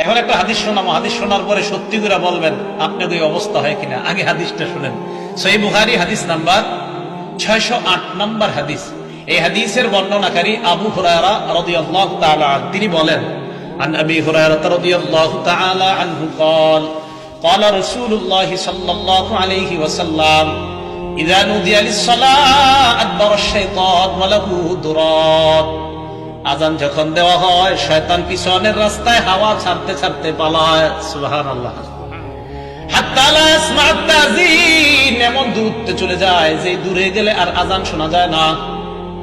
এখন একটা হাদিস শোনাবো, হাদিস শোনার পরে সত্যি করে বলবেন আপনাদের এই অবস্থা হয় কিনা। আগে হাদিসটা শুনেন। সহিহ বুখারী হাদিস নাম্বার 608 নম্বর হাদিস। এই হাদিসের বর্ণনাকারী আবু হুরায়রা রাদিয়াল্লাহু তাআলা তিনি বলেন, আন আবি হুরায়রা রাদিয়াল্লাহু তাআলা আনহু قال قال رسول الله صلى الله عليه وسلم إذا نودي للصلاة أدبر الشيطان وله درات। আজান যখন দেওয়া হয় শয়তান পিছনের রাস্তায় হাওয়া ছাড়তে ছাড়তে পালায়। সুবহানাল্লাহ। হাত্তা লা ইয়াসমা'আত তাযীন, এমন দূরত্বে চলে যায় যে দূরে গেলে আর আজান শোনা যায় না।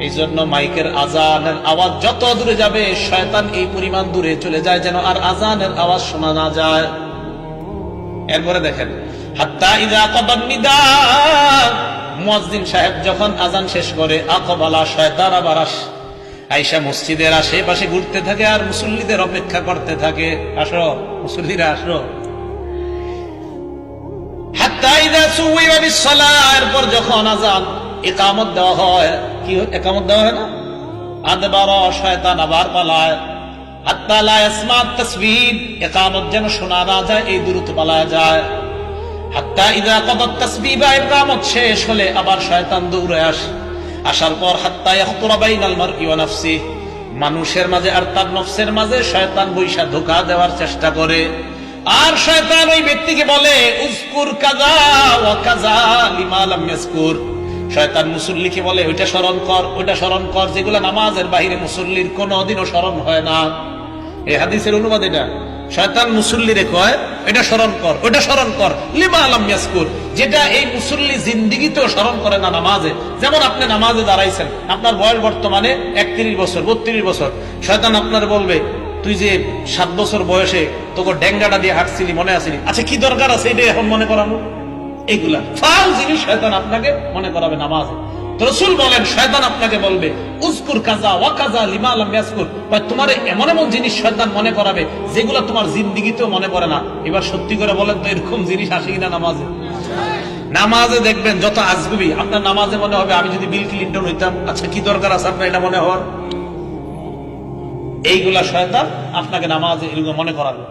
এই জন্য মাইকের আজানের আওয়াজ যত দূরে যাবে শয়তান এই পরিমাণ দূরে চলে যায় যেন আর আজানের আওয়াজ শোনা না যায়। এরপরে দেখেন, হাত্তা ইযা কাদান নিদা, মুয়াজ্জিন সাহেব যখন আজান শেষ করে আকবালা, শয়তান আবার আয়েশা মসজিদের আশেপাশে ঘুরতে থাকে আর মুসল্লিদের অপেক্ষা করতে থাকে, আসো মুসল্লিরা আসো। হাত্তা ইযা সুওয়িবা বিস-সালাহ, এরপর যখন আজান ইকামত দেওয়া হয়, কি ইকামত দেওয়া হয় না, আদবারা, শয়তান আবার পালায়। হাত্তা লা ইয়াসমা'আত তাসবিহ, ইকামত যেন শোনা না যায় এই দূরত্ব পালায় যায়। হাত্তা ইযা কাদাত তাসবিহ, ইকামত শেষ হলে আবার শয়তান দৌড়ে আসার পর হাত্তা ইয়াখতুরা বাইনাল মারই ওয়া নাফসি, মানুষের মাঝে আর তার নফসের মাঝে শয়তান বৈশা ধোঁকা দেওয়ার চেষ্টা করে। আর শয়তান ওই ব্যক্তিকে বলে উযকুর কাযা ওয়া কাযা লিমা লাম ইয়াযকুর, শয়তান মুসল্লিকে বলে ওইটা স্মরণ কর, ওইটা স্মরণ কর, যেগুলো নামাজের বাইরে মুসল্লির কোনোদিনও স্মরণ হয় না। এই হাদিসের অনুবাদ এটা। শয়তান মুসল্লিরে কয় এটা স্মরণ কর, ওইটা স্মরণ কর, লিমা লাম ইয়াযকুর, যেটা এই মুসল্লি জিন্দেগিতেও স্মরণ করে না নামাজে। যেমন আপনি নামাজে দাঁড়াইছেন, আপনার বয়স বর্তমানে 31 বছর 32 বছর, শয়তান আপনার বলবে তুই যে 7 বছর বয়সে তোকে ডেঙ্গাটা দিয়ে হাঁটছিলি মনে আসেনি, আচ্ছা কি দরকার আছে এটা এখন মনে করানো? এইগুলা ফাল জিনিস শয়তান আপনাকে মনে করাবে নামাজে। রাসূল বলেন শয়তান আপনাকে বলবে উযকুর কাযা ওয়া কাযা লিমা লাম ইয়াযকুর, তোমার এমন এমন জিনিস শয়তান মনে করাবে যেগুলো তোমার জিন্দেগিতেও মনে পড়ে না। এবার সত্যি করে বলেন তো এরকম জিনিস আসে কিনা নামাজে? নামাজে দেখবেন যত আজগুবি, আপনার নামাজে মনে হবে আমি যদি বিল ক্লিনটন হইতাম, আচ্ছা কি দরকার আছে আপনার এটা মনে হওয়ার? এইগুলা শয়তান আপনাকে নামাজে এরকম মনে করাবে।